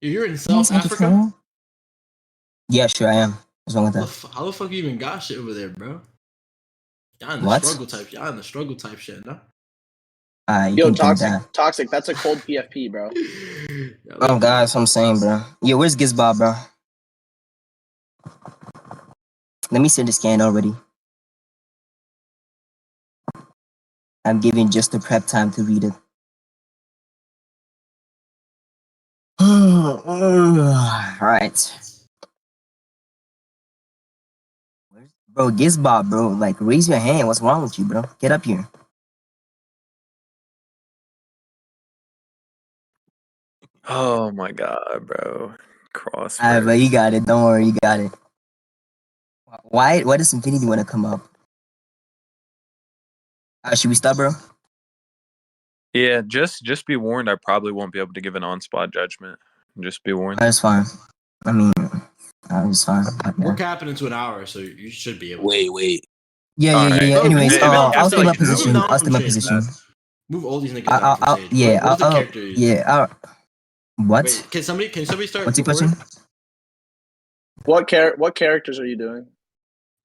You're in South Africa? Yeah, sure I am. What's wrong with that? How the fuck you even got shit over there, bro? Y'all in the What? struggle type. Y'all in the struggle type shit, no? You Yo, can think toxic, that. toxic. That's a cold PFP, bro. Oh god, that's what I'm saying, bro. Yo, where's Gizbob, bro? Let me send the scan already. I'm giving just the prep time to read it. Alright. Bro, Gizbob, bro. Like, raise your hand. What's wrong with you, bro? Get up here. Oh my god, bro. Cross. Alright, bro, you got it. Don't worry, you got it. Why does Infinity want to come up? Should we start, bro? Yeah, just be warned. I probably won't be able to give an on-spot judgment. Just be warned. That's fine. I mean, it's fine. We're capping into an hour, so you should be able to. Wait. Yeah. Bro, Anyways, I'll stay my move position. down I'll stay from my Shade, position. man. Move all these niggas down from Shade. Yeah, What's the character you're using? What? Wait, can somebody start? What's your question? What characters are you doing?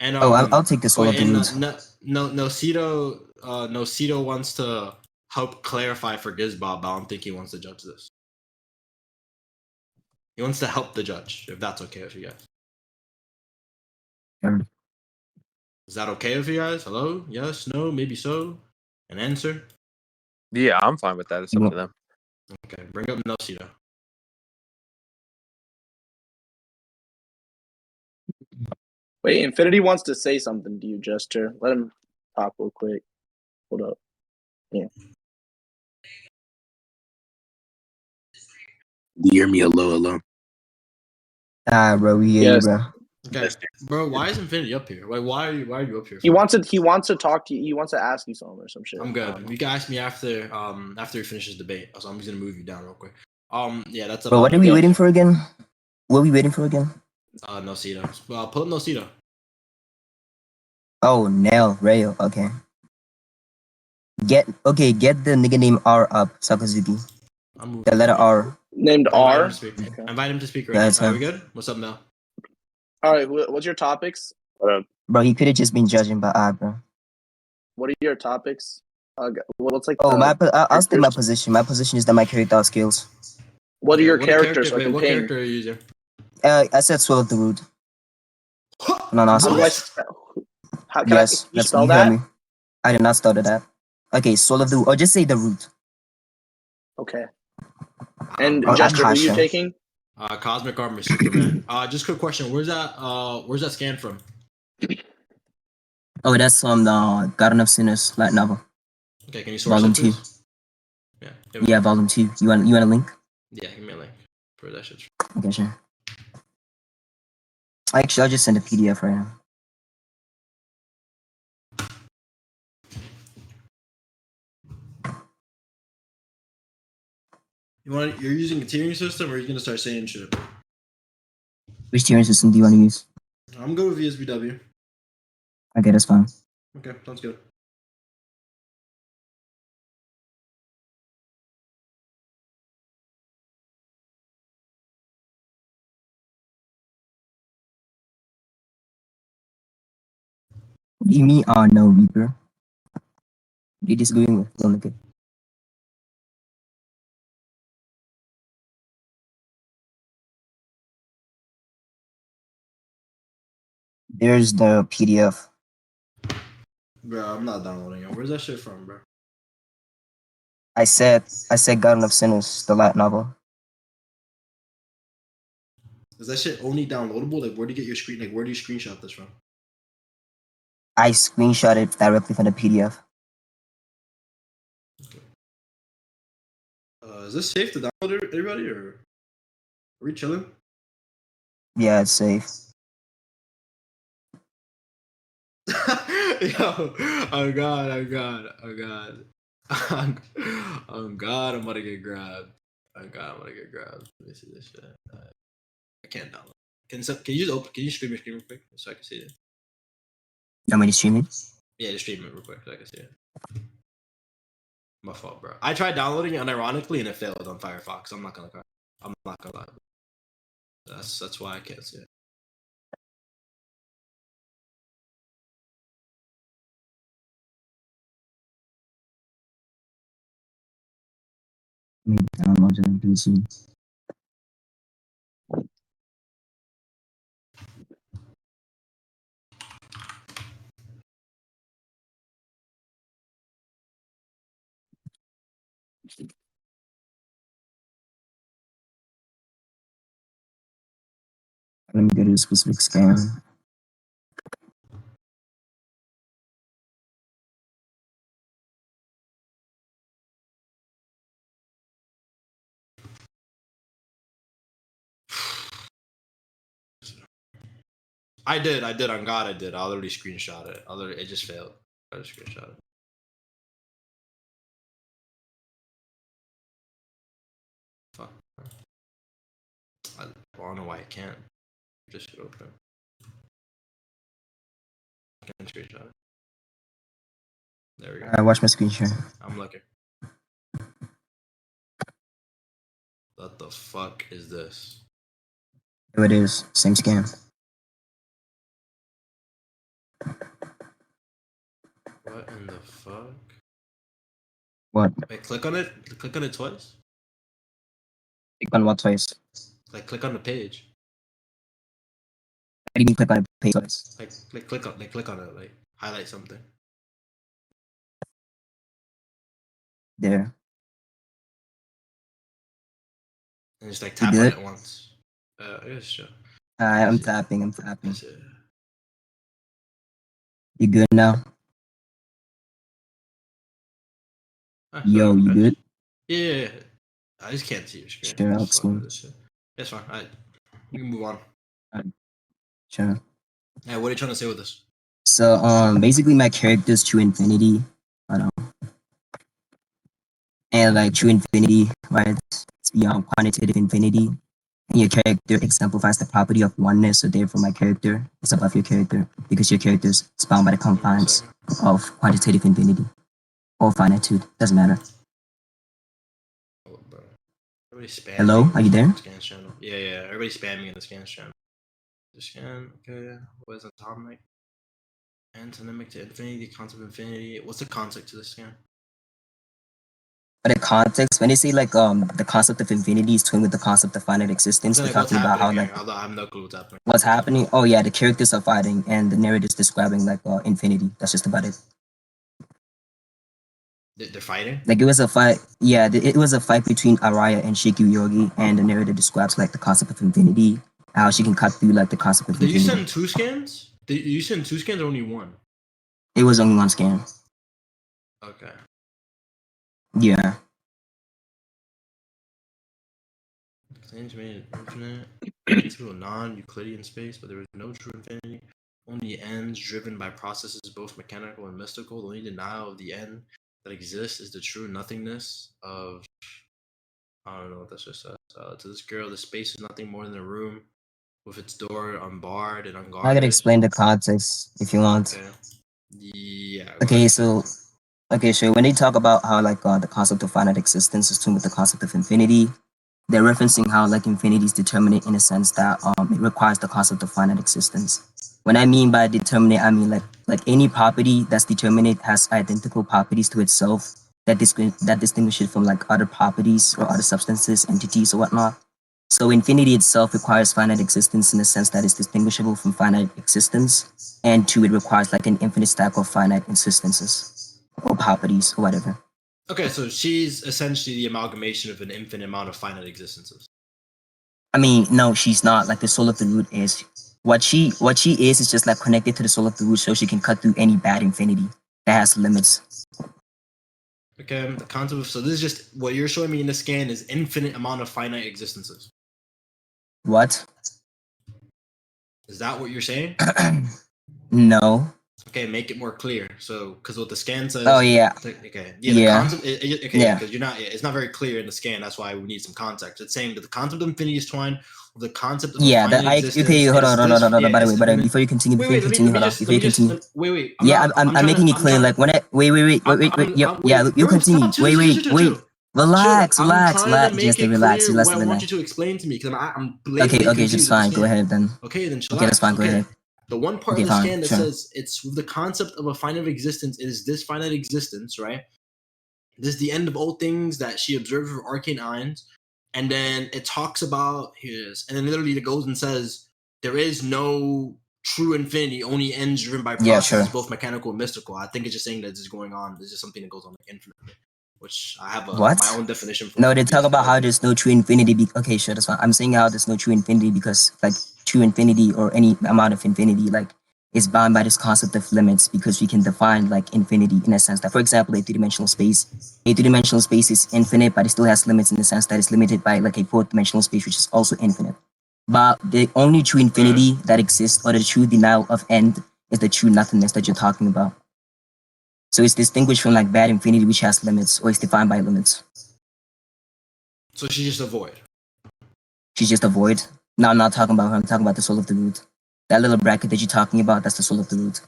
And I'll take this one off the roots. Nocito wants to help clarify for Gizbob, but I don't think he wants to judge this. He wants to help the judge, if that's okay with you guys. Is that okay with you guys? Hello? Yes? No? Maybe so? An answer? Yeah, I'm fine with that. It's up to them. Okay, bring up Nocito. Wait, Infinity wants to say something to you, Jester. Let him talk real quick. Hold up. Yeah. You hear me? Hello. Bro, we hear you, bro. Okay, bro. Why is Infinity up here? Like, why are you up here? He wants to talk to you. He wants to ask you something or some shit. I'm good. You can ask me after he finishes debate. So I'm just gonna move you down real quick. Yeah, that's. Bro, what are we waiting for again? What are we waiting for again? Nocito. Pull up Nocito. Oh, Nail Rail. Okay. Get the nigga named R up, Sakazuki. The letter R. Named R. Invite him to speak right now. Are we good? What's up, Mel? All right. What's your topics? Bro, he could have just been judging by I, bro. What are your topics? What's like? I'll state my position. My position is that my character out skills. What are your characters? What character are you using? I said Swirl of the Root. No, yes, that's spell you that? heard me. I did not start that. Okay, Swirl of the Root. Or just say the root. Okay. And Jester, who are you taking? Cosmic Armor Superman. Just quick question. Where's that scan from? Oh, that's from the God Enough Sinners light novel. Okay, can you source Volume it, 2. Yeah, Volume 2. You want a link? Yeah, give me a link for that shit. Okay, sure. Actually, I'll just send a PDF right now. You're using a tiering system, or are you gonna start saying shit? Which tiering system do you want to use? I'm good with VSBW. Okay, that's fine. Okay, sounds good. What do you mean, no, Reaper? You're disagreeing with? Don't look it. There's the PDF. Bro, I'm not downloading it. Where's that shit from, bro? I said God Enough Sinners, the light novel. Is that shit only downloadable? Like, where do you get your screen? Like, where do you screenshot this from? I screenshot it directly from the PDF. Okay. Is this safe to download, everybody, or are we chilling? Yeah, it's safe. Yo, oh god, I'm about to get grabbed. Let me see this shit. I can't download. Can you stream your screen real quick so I can see it? You want me to stream it? Yeah, just stream it real quick so I can see it. My fault, bro. I tried downloading it unironically and it failed on Firefox. I'm not gonna cry. I'm not gonna lie. That's why I can't see it. Download it on PC. Let me go to a specific scan. I did on God. I did. I'll literally screenshot it. It just failed. I just screenshot it. Fuck. I don't know why I can't. Just hit open. I can't screenshot it. There we go. I watch my screen share. I'm looking. What the fuck is this? There it is. Same scan. What in the fuck? What? Wait, click on it. Click on it twice. Click on what twice? Like, click on the page. How do you mean click on a page twice? Like, click on it. Like, highlight something. There. And just like tap on it once. I guess sure. I'm tapping. I'm tapping. That's it. You good now? Yo, you good? Yeah. I just can't see your screen. Sure, I'll explain. That's fine. You can move on. Sure. Yeah, what are you trying to say with this? So, basically my character's true infinity. And like true infinity, right? It's beyond quantitative infinity. And your character exemplifies the property of oneness, so therefore my character is above your character because your character is bound by the confines of quantitative infinity or finitude. Doesn't matter. Oh, bro. Everybody spamming. Hello, are you there? Scans channel. Yeah. Everybody spamming in the scans channel. The scan. Okay. What is atomic? Antonymic to infinity. Concept of infinity. What's the concept to the scan? But the context, when they say like the concept of infinity is twin with the concept of finite existence, So, they're like, talking about how like I have no clue what's happening. what's happening. Oh yeah, the characters are fighting and the narrative is describing like infinity. That's just about it. They're fighting? Like it was a fight. Yeah, it was a fight between Araya and Shikyu-Yogi, and the narrative describes like the concept of infinity, how she can cut through like the concept of Did infinity. you send 2 scans? Did you send 2 scans or only 1? It was only one scan. Okay. Yeah. Things made infinite into a non-Euclidean space, but there is no true infinity. Only ends driven by processes both mechanical and mystical. The only denial of the end that exists is the true nothingness of. I don't know what that just says. To this girl, the space is nothing more than a room with its door unbarred and unguarded. I gotta explain the context if you want. Okay. Yeah. Okay, so when they talk about how like the concept of finite existence is twin with the concept of infinity, they're referencing how like infinity is determinate in a sense that it requires the concept of finite existence. When I mean by determinate, I mean like any property that's determinate has identical properties to itself that distinguish it from like other properties or other substances, entities, or whatnot. So infinity itself requires finite existence in the sense that it's distinguishable from finite existence, and two, it requires like an infinite stack of finite existences or properties or whatever. Okay, so she's essentially the amalgamation of an infinite amount of finite existences. I mean, no, she's not. Like the soul of the root is what she is just like connected to the soul of the root, so she can cut through any bad infinity that has limits. Okay, the concept of, so this is just what you're showing me in the scan is infinite amount of finite existences. What? Is that what you're saying? No. Okay, make it more clear. So, because what the scan says. Oh yeah. Okay. Yeah. The concept. Okay. Yeah. Because it's not very clear in the scan. That's why we need some context. It's saying that the concept of infinity is twined with the concept of finite existence. Okay. Hold on. By the way, before you continue, Wait. I'm making it clear. Like when I wait. Yeah, you continue. Wait. Relax, I'm relax, trying to relax. make Just it relax. clear Let's what I want relax. you to explain to me because I'm Okay, blatantly okay, confused just with the fine. Go scan. ahead then. Okay, then Okay, that's chillax. fine. Go Okay. ahead. The one part Okay, of the fine, scan that sure. says it's the concept of a finite existence is this finite existence, right? This is the end of all things that she observed with arcane eyes. And then it talks about his, and then literally it goes and says there is no true infinity, only ends driven by Yeah, processes, sure. both mechanical and mystical. I think it's just saying that this is going on. This is something that goes on like infinitely, which I have What? my own definition for. No, they talk about how there's no true infinity. Okay, sure, that's fine. I'm saying how there's no true infinity because, like, true infinity or any amount of infinity, like, is bound by this concept of limits because we can define, like, infinity in a sense that, for example, a three-dimensional space. A three-dimensional space is infinite, but it still has limits in the sense that it's limited by, like, a fourth-dimensional space, which is also infinite. But the only true infinity that exists, or the true denial of end, is the true nothingness that you're talking about. So it's distinguished from, like, bad infinity, which has limits, or is defined by limits. So she's just a void. She's just a void. No, I'm not talking about her. I'm talking about the soul of the root. That little bracket that you're talking about, that's the soul of the root.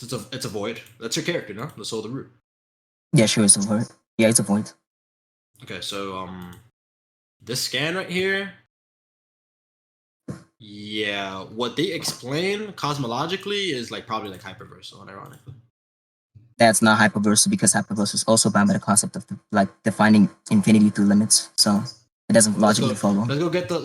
It's a void. That's her character, no? The soul of the root. Yeah, sure, it's a void. Yeah, it's a void. Okay, so this scan right here. Yeah, what they explain cosmologically is like probably like hyperversal, ironically. That's not hyperversal because hyperversal is also bound by the concept of like defining infinity through limits. So it doesn't Well, logically follow. Let's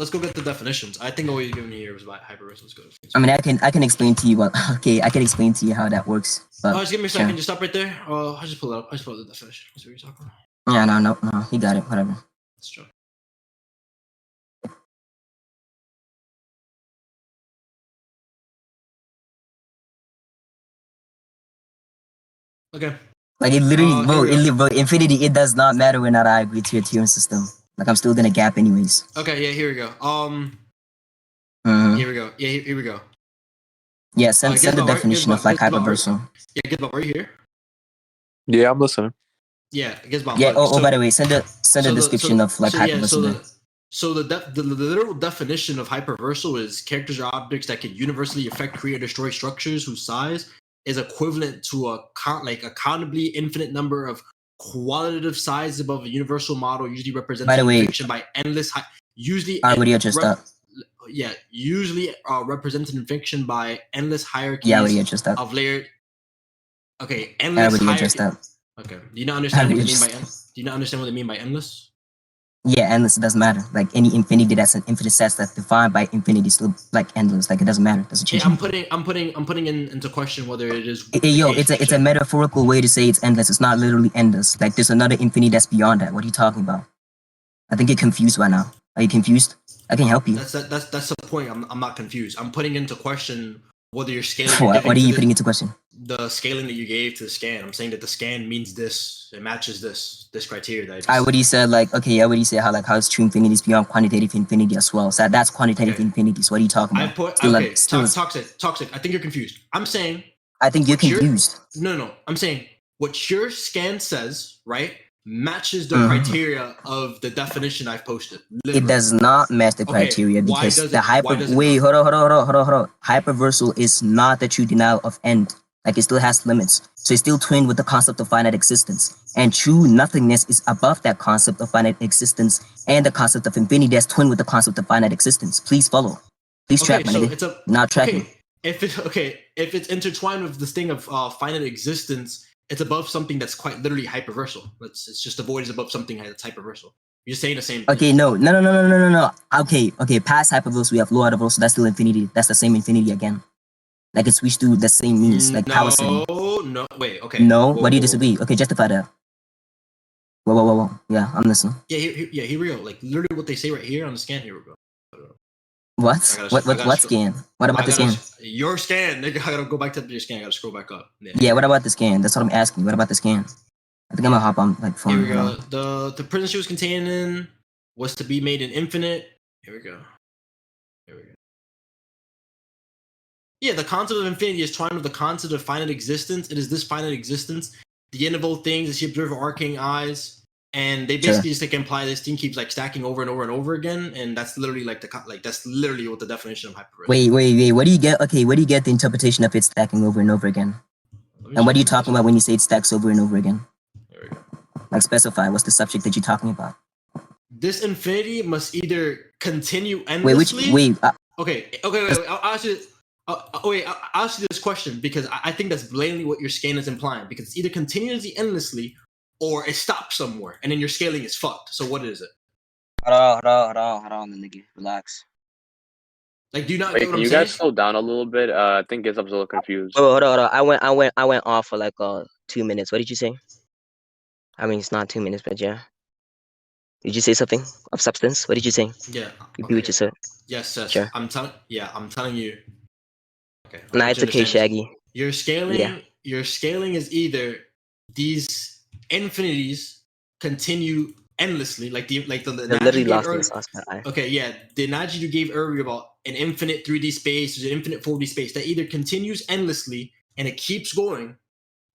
go get the definitions. I think what you're giving me here was about hyperversal. Let's go. I mean, I can explain to you what. Okay, I can explain to you how that works. But just give me a second. sure. Just stop right there. I just pull it up. I just pull up the definition. That's what you're talking about. Yeah, no. You got it. Whatever. Let's try. Okay. Like it literally, Here we go. infinity. It does not matter whether or not I agree to your theorem system. Like I'm still gonna gap anyways. Okay. Yeah. Here we go. Mhm. Here we go. Yeah. Here we go. Yeah, send the definition of like hyperversal. Yeah. Get about right here. Yeah, I'm listening. Yeah. It gets about. Yeah. By the way, send the description of like hyperversal. So the literal definition of hyperversal is characters or objects that can universally affect, create, or destroy structures whose size is equivalent to a countably infinite number of qualitative sizes above a universal model, usually represented By the way, in fiction by endless usually represented in fiction by endless hierarchies of layered. Okay, endless hierarchy. Okay, do you not understand what they mean by do you not understand what they mean by endless? Yeah, endless. It doesn't matter. Like any infinity that's an infinite set that's defined by infinity is still like endless. Like it doesn't matter. It doesn't change. I'm putting into question whether it is. It's a metaphorical way to say it's endless. It's not literally endless. Like there's another infinity that's beyond that. What are you talking about? I think you're confused right now. Are you confused? I can help you. That's the point. I'm not confused. I'm putting into question whether you're scaling. What are you putting into question? The scaling that you gave to the scan. I'm saying that the scan means this. It matches this criteria that I already said like okay. I already said how it's true infinity is beyond quantitative infinity as well. So that's quantitative infinity. So what are you talking about? Toxic. I think you're confused. I'm saying. I think you're confused. No. I'm saying what your scan says, right, matches the criteria of the definition I've posted. Literally. It does not match the criteria because hold on. Hyperversal is not the true denial of end. Like it still has limits. So it's still twinned with the concept of finite existence. And true nothingness is above that concept of finite existence and the concept of infinity that's twinned with the concept of finite existence. Please follow. Please track, my nigga. Not tracking. If it's intertwined with this thing of finite existence, it's above something that's quite literally hyperversal. It's just the void is above something that's hyperversal. You're saying the same thing. Okay, no. Okay, past hyperversal, we have lower hyperversal, that's still infinity. That's the same infinity again. Like it's switched to the same means, like power setting. No, wait, okay. No, why do you disagree? Okay, justify that. Whoa. Yeah, I'm listening. Yeah, here we go. Like literally what they say right here on the scan. Here we go. What scan? What about the scan? Your scan, nigga. I gotta go back to your scan. I gotta scroll back up. Yeah, what about the scan? That's what I'm asking. What about the scan? I think I'm gonna hop on like phone. Here we go. The prison she was contained in was to be made an infinite. Here we go. Yeah, the concept of infinity is twined with the concept of finite existence. It is this finite existence, the end of all things, as she observed with arcane eyes, and they basically just like imply this thing keeps like stacking over and over and over again, and that's literally that's literally what the definition of hyperrealism. Wait. What do you get? Okay, where do you get the interpretation of it stacking over and over again? And what are you talking about when you say it stacks over and over again? There we go. Like specify what's the subject that you're talking about. This infinity must either continue Wait, endlessly. wait. Okay. Wait. I'll ask you. I'll ask you this question because I think that's blatantly what your scan is implying. Because it's either continuously endlessly or it stops somewhere, and then your scaling is fucked. So what is it? Hold on, nigga. Relax. Like, do you not Wait, get what can I'm you saying? guys slow down a little bit? I think Gizup's a little confused. Hold on. I went off for like 2 minutes. What did you say? I mean, it's not 2 minutes, but yeah. Did you say something of substance? What did you say? Yeah. Repeat what you said. Yes. Sure. I'm telling you. Okay. Nah, it's okay, Shaggy. Your scaling. Yeah. Your scaling is either these infinities continue endlessly, like the They're analogy literally you gave lost in earlier. the sauce. Okay, yeah, the analogy you gave earlier about an infinite 3D space, there's an infinite 4D space that either continues endlessly and it keeps going,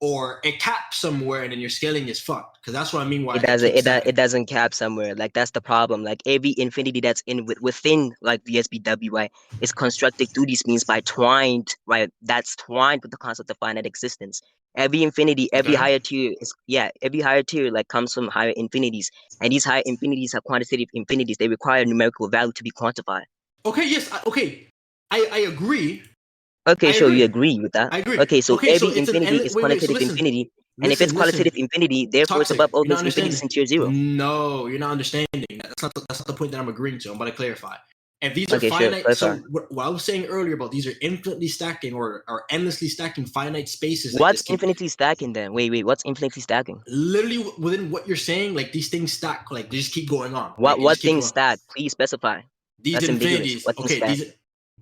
or it caps somewhere and then your scaling is fucked. Because that's what I mean. Why It doesn't cap somewhere. Like that's the problem. Like every infinity that's within like the SBW, right, is constructed through these means by twined, right? That's twined with the concept of finite existence. Every infinity, every Okay. higher tier every higher tier like comes from higher infinities, and these higher infinities are quantitative infinities. They require numerical value to be quantified. Okay, yes, I agree. Okay, I so agree. you agree with that? I agree. Okay, so Okay, so every it's an infinity endless. is Wait, quantitative so listen. infinity, and if it's quantitative infinity, therefore it's Toxic. above all You're not those infinities understanding. in tier 0. No, you're not understanding. That's not the point that I'm agreeing to. I'm about to clarify. If these are Okay, sure, finite, clarify. so what I was saying earlier about these are infinitely stacking or endlessly stacking finite spaces. Like What's this infinitely stacking then? Wait, what's infinitely stacking? literally within what you're saying, like these things stack, like they just keep going on. What Like, it just keeps things going. stack? Please specify. These That's ambiguous. infinities. What things Okay, stack? these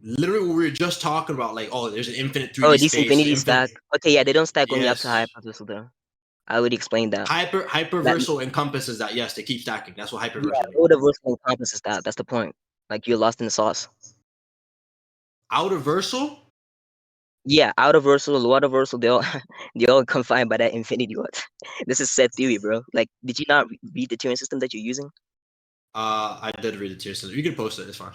literally what we were just talking about. Like, oh, there's an infinite 3D Oh, space. these infinities stack. Okay, yeah, they don't stack only up to Yes. hyperversal though. I already explained that. Hyperversal encompasses that. Yes, they keep stacking. That's what hyperversal means. Outer versal encompasses that. That's the point. Like you're lost in the sauce. Outer versal? Yeah, outer versal, lower versal, they're all confined by that infinity what. This is set theory, bro. Like, did you not read the tiering system that you're using? I did read the tier system. You can post it. It's fine.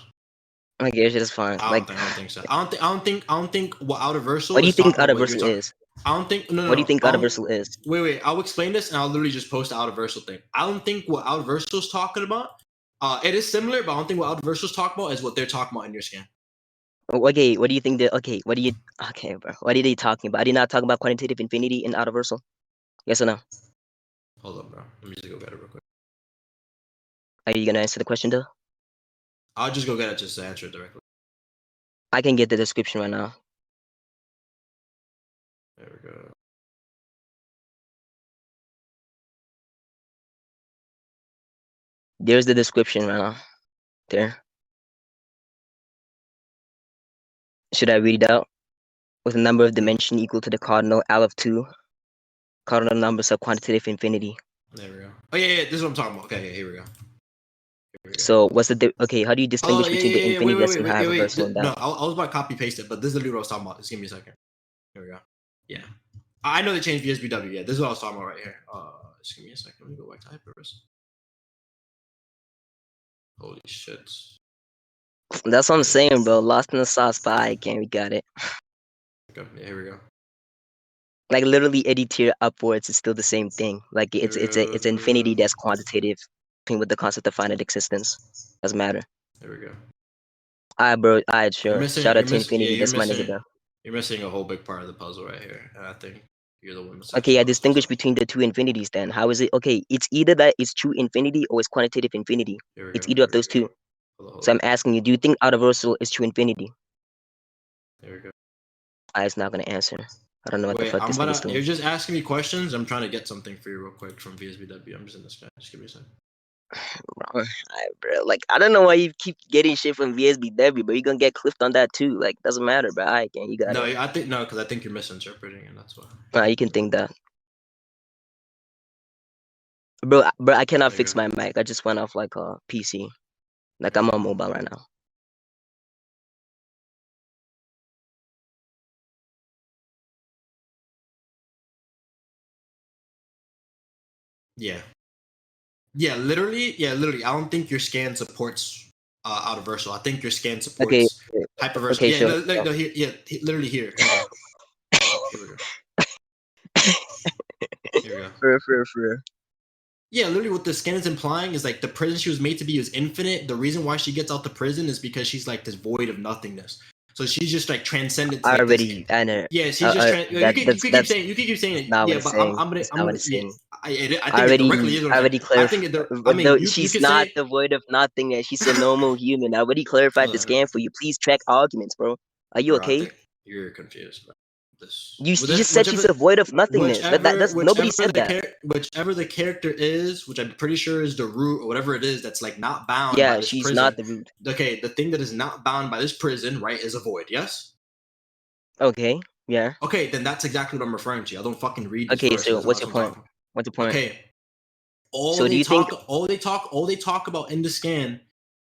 Okay, shit is fine. I don't think so. I don't think what outer versal. What do you is think talking outer about what versal you're is? I don't think. No. What do you think I outer don't- versal is? Wait. I'll explain this, and I'll literally just post the outer versal thing. I don't think what outer versal is talking about. It is similar, but I don't think what outer versal is talking about is what they're talking about in your scan. Okay, what do you think that? Okay, Okay, bro. What are they talking about? Are they not talking about quantitative infinity in outer versal? Yes or no? Hold up, bro. Let me just go get it real quick. Are you gonna answer the question though? I'll just go get it just to answer it directly. I can get the description right now. There we go. There's the description right now. There. Should I read it out? With a number of dimension equal to the cardinal L of 2. Cardinal numbers of quantitative infinity. There we go. Oh yeah. This is what I'm talking about. Okay, here we go. So what's the okay? How do you distinguish between the infinity that's in high reversal and that? No, I was about to copy paste it, but this is literally what I was talking about. Just give me a second. Here we go. Yeah, I know they changed VSBW. Yeah, this is what I was talking about right here. Just give me a second. Let me go back to hyperverse. Holy shit! That's what I'm saying, bro. Lost in the sauce, but I can't. We got it. Okay, yeah, here we go. Like literally, any tier upwards is still the same thing. Like it's infinity that's quantitative, with the concept of finite existence. Doesn't matter. There we go. Alright, bro. Alright, sure. Shout out to infinity. That's my nigga, bro. You're missing a whole big part of the puzzle right here, and I think you're the one. Okay, I distinguish between the two infinities. Then how is it? Okay, it's either that it's true infinity or it's quantitative infinity. It's either of those two. So I'm asking you, do you think outer versal is true infinity? There we go. It's not gonna answer. I don't know what the fuck this is doing. You're just asking me questions. I'm trying to get something for you real quick from VSBW. I'm just in this guy. Just give me a second. Alright, bro. Like I don't know why you keep getting shit from VSBW, but you're gonna get clipped on that too. Like doesn't matter, bro. Alright, you got it. I think because I think you're misinterpreting it. That's why. Nah, you can think that. Bro, I cannot fix my mic. I just went off like a PC. Like I'm on mobile right now. Yeah. Yeah, literally. I don't think your scan supports outer versal. I think your scan supports hyperversal. Okay, yeah, sure. No, literally here. Here we go. Here we go. For. Yeah, literally what the scan is implying is like the prison she was made to be is infinite. The reason why she gets out the prison is because she's like this void of nothingness. So she's just like transcendent. To, like, Already, I know. yeah, she's just you could keep saying it. Not Yeah, what it's but saying. I'm gonna Not what it's saying. I think it directly is what I already I clarified. think it. I mean, you She's could not say the void of nothingness. She's a normal human. I already clarified the scan for you. Please check arguments, bro. Are you bro, I okay? think you're confused. Bro. You just said she's a void of nothingness. That's nobody said that. Whichever the character is, which I'm pretty sure is the root or whatever it is, that's like not bound by Yeah, this she's prison. not the root. Okay, the thing that is not bound by this prison, right, is a void. Yes. Okay. Yeah. Okay, then that's exactly what I'm referring to. I don't fucking read. These Okay, verses. so what's your point? What's your point? Okay. So do you think all they talk about in the scan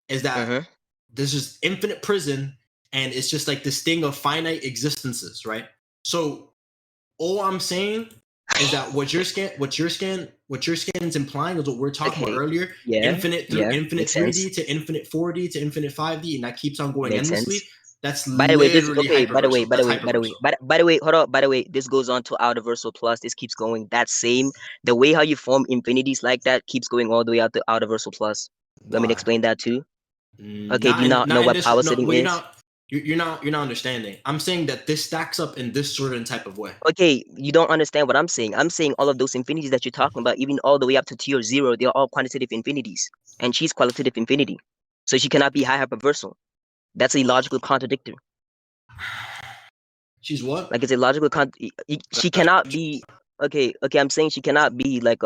is that there's just infinite prison and it's just like this thing of finite existences, right? So all I'm saying is that what your scan is implying is what we're talking about earlier. Yeah. Infinite through infinite 3D to infinite 4D to infinite 5D, and that keeps on going endlessly. That's by the way, this okay. By the way, hold up. By the way, this goes on to Outerversal Plus. This keeps going. That same the way how you form infinities like that keeps going all the way out to Outerversal Plus. Let me explain that too. Okay, do you not know what power setting is? You're not understanding. I'm saying that this stacks up in this certain type of way. Okay, you don't understand what I'm saying. I'm saying all of those infinities that you're talking about, even all the way up to tier 0, they're all quantitative infinities, and she's qualitative infinity, so she cannot be high hyperversal. That's a logical contradictor. She's what? Like it's a logical she cannot be okay. I'm saying she cannot be like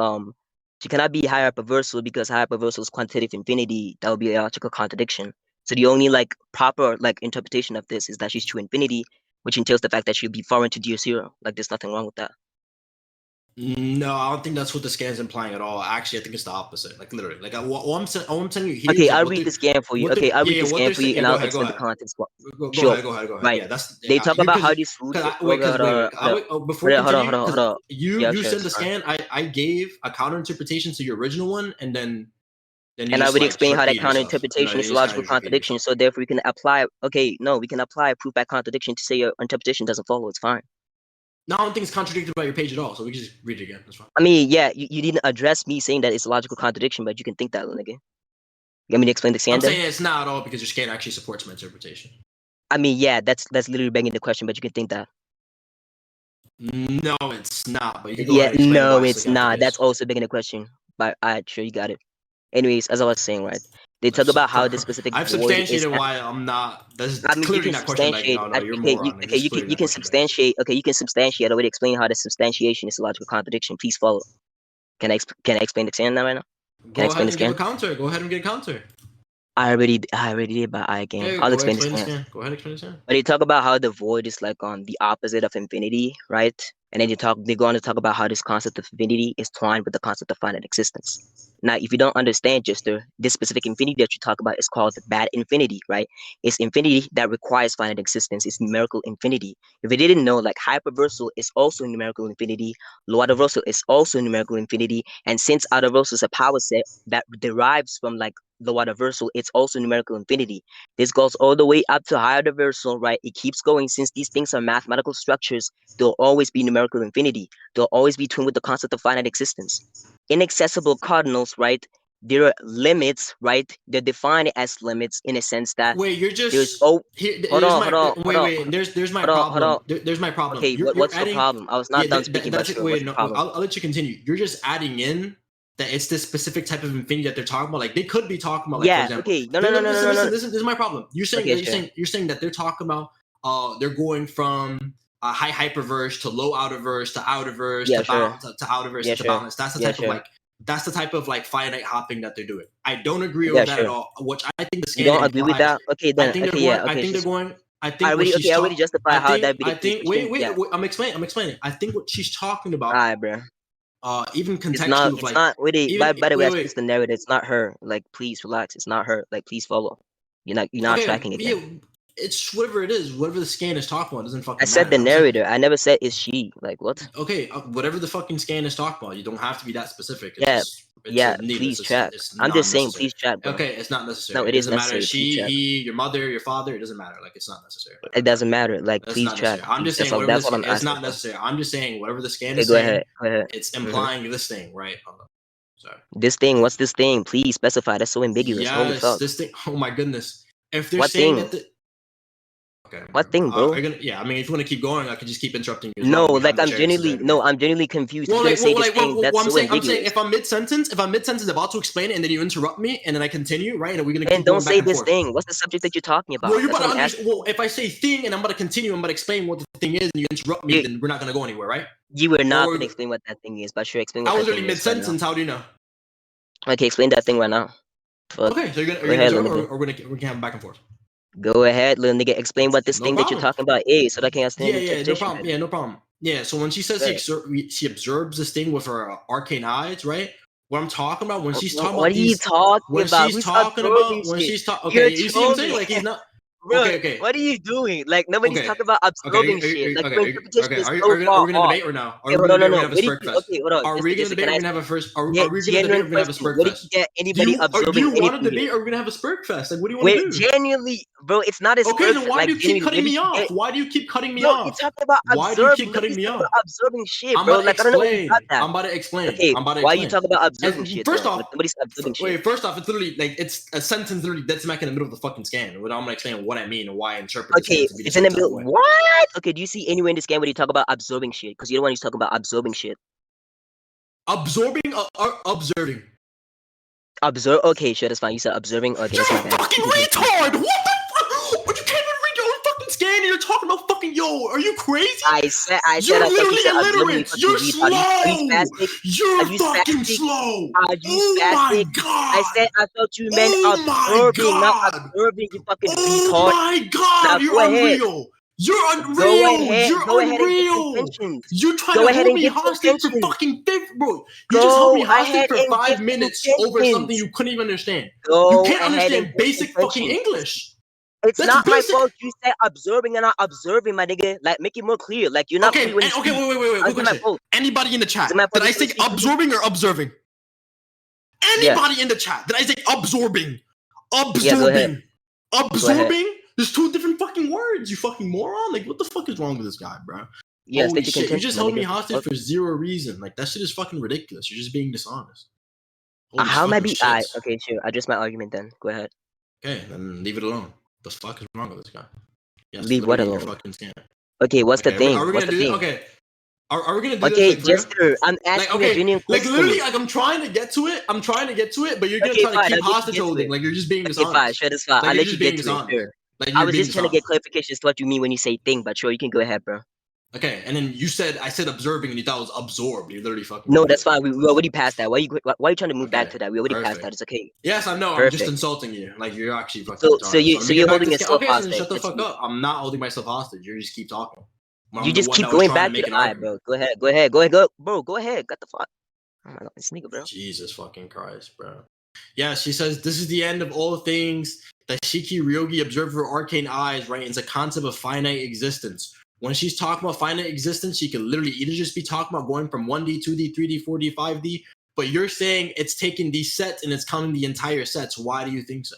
she cannot be high hyperversal because high hyperversal is quantitative infinity. That would be a logical contradiction. So the only like proper like interpretation of this is that she's true infinity, which entails the fact that she'll be foreign to tier 0. Like there's nothing wrong with that. No, I don't think that's what the scan is implying at all. Actually, I think it's the opposite. Like literally, like all I'm telling you here. Okay, I'll read the scan for you. Okay, I'll read the scan for you, and I'll explain the context. Go ahead. Right. Yeah, that's they talk about how this root. Before hold on. You sent the scan. I gave a counter interpretation to your original one, and then and I already explained how that counter interpretation is a logical contradiction. So therefore, we can apply. Okay, no, we can apply a proof by contradiction to say your interpretation doesn't follow. It's fine. No, I don't think it's contradicted by your page at all, so we can just read it again. That's fine. I mean, yeah, you didn't address me saying that it's a logical contradiction, but you can think that, nigga. You want me to explain the scan? I'm saying it's not at all because your scan actually supports my interpretation. I mean, yeah, that's literally begging the question, but you can think that. No, it's not. But you can go ahead and explain no, it's not. That's also begging the question. But I'm sure you got it. Anyways, as I was saying, right? They talk about how this specific. I've substantiated why I'm not. That's clearly not question. Like, no, you're moron. Okay, you can substantiate. Okay, you can substantiate. I already explain how the substantiation is a logical contradiction. Please follow. Can I explain the scan now right now? Can I explain the scan? Go ahead and get a counter. I already did, but I can. I'll explain the scan. Go ahead, explain the scan. But they talk about how the void is like on the opposite of infinity, right? And then they go on to talk about how this concept of infinity is twined with the concept of finite existence. Now, if you don't understand, Jester, this specific infinity that you talk about is called bad infinity, right? It's infinity that requires finite existence. It's numerical infinity. If you didn't know, like hyperversal is also numerical infinity, low outerversal is also numerical infinity, and since outerversal is a power set that derives from like low outerversal, it's also numerical infinity. This goes all the way up to higher outerversal, right? It keeps going. Since these things are mathematical structures, there'll always be numerical infinity. There'll always be twinned with the concept of finite existence. Inaccessible cardinals, right? There are limits, right? They're defined as limits in a sense that wait, you're just there's hold on. There's my problem. There's my problem. Okay, what's the problem? I was not done speaking. I'll let you continue. You're just adding in that it's this specific type of infinity that they're talking about. Like they could be talking about, like, for example. Okay, no. This is my problem. You're saying that they're talking about they're going from high hyperverse to low outerverse to outerverse to outerverse to balance. That's the type of like finite hopping that they're doing. I don't agree with that at all. Which I think the scan. You don't agree with that? Okay, then. I think they're going. I already justify how that. Wait. I'm explaining. I think what she's talking about. All right, bro. Even contextually, it's not. By the way, it's the narrative. It's not her. Like, please relax. It's not her. Like, please follow. You're not tracking it. Yeah, it's whatever it is. Whatever the scan is talking about doesn't fucking. I said matter. The narrator. I never said it's she. Like what? Okay, whatever the fucking scan is talking about, you don't have to be that specific. Please chat. I'm just saying, please chat. Bro. Okay, it's not necessary. No, it doesn't matter. She, he, your mother, your father. It doesn't matter. Like it's not necessary. It doesn't matter. Like please chat. I'm just saying. That's what I'm asking. It's not necessary. I'm just saying whatever the scan is. Go ahead. It's implying this thing, right? Sorry. This thing, what's this thing? Please specify. That's so ambiguous. Holy Yes, fuck. this thing. Oh my goodness. If they're What saying thing? that the okay, What thing, bro? are you gonna, yeah, I mean, if you want to keep going, I could just keep interrupting you as No, well. We have like the I'm chances genuinely anyway. no, I'm genuinely confused. Well, You're gonna like, say well, this like, thing that's I'm so saying, ambiguous. if I'm mid sentence, about to explain it, and then you interrupt me, and then I continue, right? And we're gonna And keep don't going back say and this forth. thing. What's the subject that you're talking about? Well, you're That's about what to I'm asking. understand. Well, if I say thing and I'm about to continue, I'm about to explain what the thing is, and you interrupt me, You, then we're not gonna go anywhere, right? you were not Or gonna explain what that thing is, but sure, explain I what was that already thing mid is right now. sentence. How do you know? Okay, explain that thing right now. Fuck. Okay, so Go are you ahead, gonna little interrupt, nigga. or we're gonna have back and forth? Go ahead, little nigga. Explain what this No thing that you're problem. talking about is, so that I can understand Yeah, the yeah, no interpretation. problem. Yeah, no problem. Yeah, so when she says Good. she observes this thing with her arcane eyes, right? What I'm talking about when she's talking What about are you these, talking about? Who's absorbing when shit? she's talking, You're okay, you see what I'm saying? trolling. Like he's not. Bro, Okay, okay, what are you doing? Like nobody's okay, talking about okay. absorbing shit. Like your interpretation is so Are far we gonna off. debate or now? Are Okay, we hold gonna on, no, debate? We're no. gonna have a Where did spurt you? fest. Okay, hold on. Are we gonna Jester, debate? can I We're ask gonna have you? a first. Yeah, Are we gonna debate? genuine We're gonna have a question. spurt Where did you fest. get anybody Do absorbing you want to anything here? debate or we're gonna have a spurt fest? Like, what do you want Wait, to do? genuinely, bro, it's not as Okay, then perfect. why do Like you keep genuinely, where cutting did me you get? off? Why do you keep cutting me Bro, you're off? talking about Why do you absorb. keep cutting Nobody's me talking off? about absorbing shit, I'm bro. about to Like I don't know where you got explain. that. I'm Okay, about to why are you explain. talking about absorbing And shit first though? off, Like nobody's absorbing shit. wait. First off, it's literally like it's a sentence literally dead smack in the middle of the fucking scan. What I'm gonna explain what I mean and why I interpret the Okay, scan to be the it's in certain the type of middle. way. What? Okay, do you see anywhere in this game where you talk about absorbing shit? Because you're the one who's talking about absorbing shit. Observing. Okay, sure, that's fine. You said observing. Okay, You're that's a my bad. fucking retard. What the fuck? You can't even read your own fucking scan and you're talking about fucking yo. Are you crazy? I said You're I thought you literally said observing. You illiterate. fucking You're retard. Are you slow. spastic? Are You're you fucking spastic? slow. Are you Oh my spastic? I god. said I thought you meant Oh my absorbing, not god. observing. You fucking Oh retard. my Now god. go You're ahead. unreal. You're Go unreal. ahead. You're Go ahead and give unreal. contentions. You try Go to ahead hold and me give hostage for contentions. fucking fifth, bro. You just held me Go hostage ahead for and give 5 minutes over something contentions. you couldn't even understand. You Go can't ahead and understand give basic fucking contentions. English. It's That's not my basic. fault. You said observing and not observing, my nigga. Like, make it more clear. Like, you're not clear when you speak. Wait. Quick Is it my question. fault? Anybody in the Is chat? it my fault Did I you say speak? absorbing or observing? Yeah. Anybody in the chat? Did I say absorbing? Yeah, go ahead. Absorbing? There's two different fucking words, you fucking moron. Like, what the fuck is wrong with this guy, bro? Yeah, Holy state your shit. You contention, just my held me nigga. hostage for zero reason. Like, that shit is fucking ridiculous. You're just being dishonest. Holy How am I fucking be? shit. Okay, sure. Address my argument then. Go ahead. Okay, then leave it alone. The fuck is wrong with this guy? Yes, Leave what literally in your alone? fucking scan. Okay, what's the Okay, thing? are we What's gonna the do thing? Okay. Are we gonna do Okay, this like for real? Jester, I'm Like, asking you a okay, genuine like question. literally, like I'm trying to get to it. But you're gonna Okay, try to fine. keep I'll let you hostage get to holding. it. Like you're just being Okay, fine. dishonest. Sure, that's fine. Like I'll you're let you just get being to it. dishonest. Sure. Like I you're was being just trying to get dishonest. clarification as to what you mean when you say thing, but sure, you can go ahead, bro. Okay, and then I said observing, and you thought it was absorbed. You literally fucking. No, that's fine. We already passed that. Why are you trying to move back Okay, to that? We already passed perfect. that. It's okay. Yes, I know. I'm just Perfect. insulting you. Like you're actually fucking So retarded. you Let so me get you're back to holding this. yourself Okay, so then hostage. shut the fuck up. I'm not holding myself hostage. You just keep talking. You I'm the just one keep that was going trying to back to make the an eye, argument. bro. Go ahead, bro. Go ahead. Got the fuck. Oh my god, this nigga, bro. Jesus fucking Christ, bro. Yeah, she says this is the end of all things that Shiki Ryogi observed with her arcane eyes, right? It's a concept of finite existence. When she's talking about finite existence, she could literally either just be talking about going from 1D, 2D, 3D, 4D, 5D, but you're saying it's taking these sets and it's counting the entire sets. Why do you think so?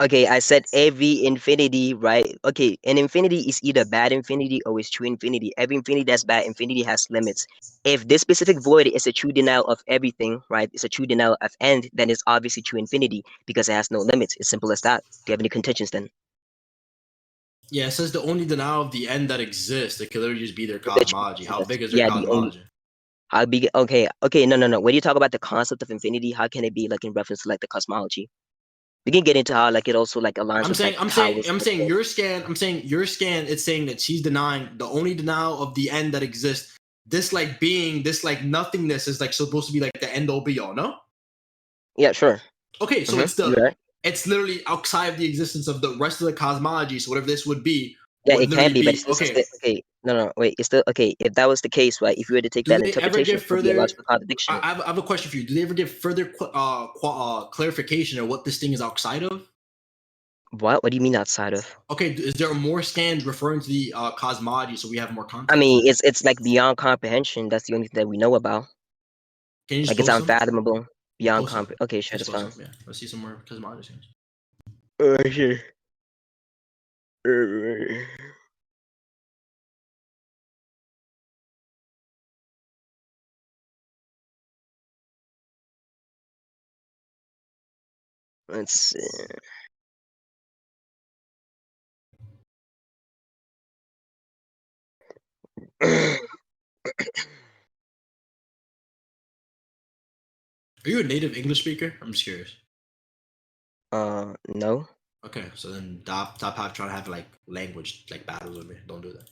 Okay, I said every infinity, right? Okay, an infinity is either bad infinity or it's true infinity. Every infinity that's bad infinity has limits. If this specific void is a true denial of everything, right? It's a true denial of end, then it's obviously true infinity because it has no limits. It's simple as that. Do you have any contentions then? Yeah, it says the only denial of the end that exists. It could literally just be their cosmology. How big is their Yeah, cosmology? I'll be okay. No. When you talk about the concept of infinity, how can it be like in reference to like the cosmology? We can get into how like it also like aligns with like powers. I'm saying your scan. It's saying that she's denying the only denial of the end that exists. This like being, this like nothingness is like supposed to be like the end all be all. No. Yeah, sure. Okay, so Right. it's literally outside of the existence of the rest of the cosmology. So whatever this would be, Yeah, would it can be, but literally it's still okay. okay. No, wait. It's still okay. If that was the case, right? If you were to take Do that they ever interpretation, give it would be a further? logical contradiction. I have a question for you. Do they ever give further clarification of what this thing is outside of? What? What do you mean outside of? Okay, is there more scans referring to the cosmology so we have more context? I mean, it's like beyond comprehension. That's the only thing that we know about. Can you just Like it's post some? unfathomable, beyond Post some. Okay, sure, Just that's post fine. some. Yeah, let's see some more cosmology scans. Sure. Let's see. Are you a native English speaker? I'm just curious. No. Okay, so then stop trying to have like language like battles with me. Don't do that.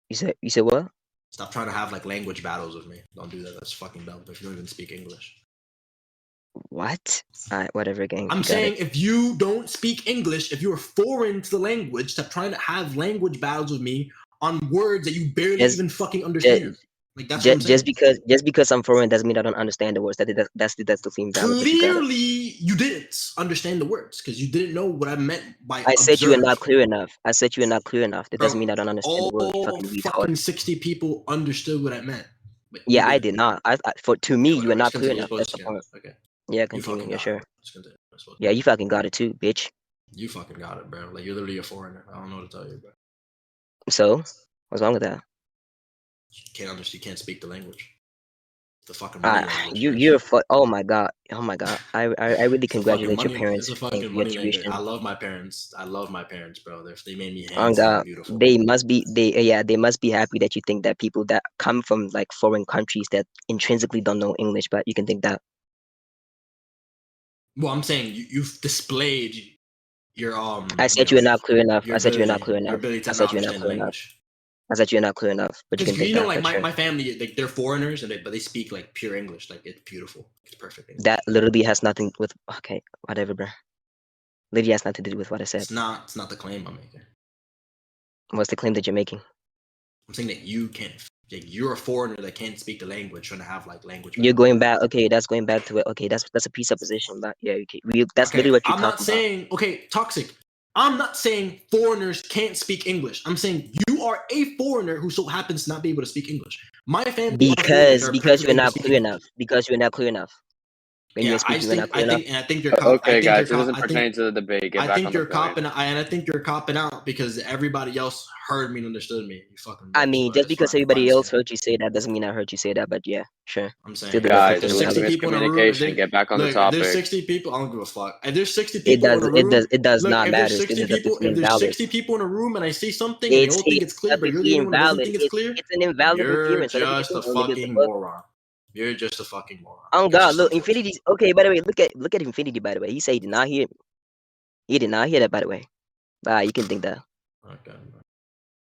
You said what? Stop trying to have like language battles with me. Don't do that. That's fucking dumb. If you don't even speak English. What? Alright, whatever, gang. I'm saying if you don't speak English, if you're foreign to the language, stop trying to have language battles with me on words that you barely even fucking understand. Like that's what I'm saying. Just because I'm foreign doesn't mean I don't understand the words. That's the theme valid. Clearly, you didn't understand the words because you didn't know what I meant by. I said you are not clear enough. I said you are not clear enough. That doesn't mean I don't understand the word. All fucking 60 people understood what I meant. Yeah, I did not. To me, you are not clear enough. That's That's the point. Okay. Yeah, continue. Yeah, sure. Continue. Yeah, you fucking got it too, bitch. You fucking got it, bro. Like you're literally a foreigner. I don't know what to tell you, bro. So, what's wrong with that? You can't understand. You can't speak the language. The fucking money language. Oh my god. I really congratulate your parents. It's a fucking money language. I love my parents. Bro. They made me handsome and beautiful. They must be happy that you think that people that come from like foreign countries that intrinsically don't know English, but you can think that. Well, I'm saying you've displayed your I said you are not clear enough. I said you are not clear enough. I said you're not clear enough. I said you're not clear enough, but you can think you know, like my family, like they're foreigners, but they speak like pure English. Like it's beautiful, it's perfect English. That literally has nothing with whatever, bro. Literally has nothing to do with what I said. It's not the claim I'm making. What's the claim that you're making? I'm saying that you can't. Like, you're a foreigner that can't speak the language, trying to have like language. You're going back. Okay, that's going back to it. Okay, that's a presupposition, but yeah, that's literally what you're talking about. I'm not saying toxic. I'm not saying foreigners can't speak English. I'm saying you are a foreigner who so happens to not be able to speak English. My family because you're not clear enough. Because you're not clear enough. When you're speaking, I think you're okay, guys. It doesn't pertain to the debate. I think you're copping out because everybody else heard me and understood me. You fucking. I mean, just because everybody else heard you say that doesn't mean I heard you say that. But yeah, sure. I'm saying, guys, there's 60 people in a room. Get back on the topic. There's 60 people. I don't give a fuck. And there's 60 people in a room. It does not matter. If there's 60 people in a room and I say something, and they all think it's clear, but you're the only one who doesn't think it's clear. It's an invalid inference. You're just a fucking moron. You're just a fucking moron. Oh god, look, Infinity's okay. By the way, look at Infinity. By the way, he said he did not hear. He did not hear that. By the way, you can think that. Okay.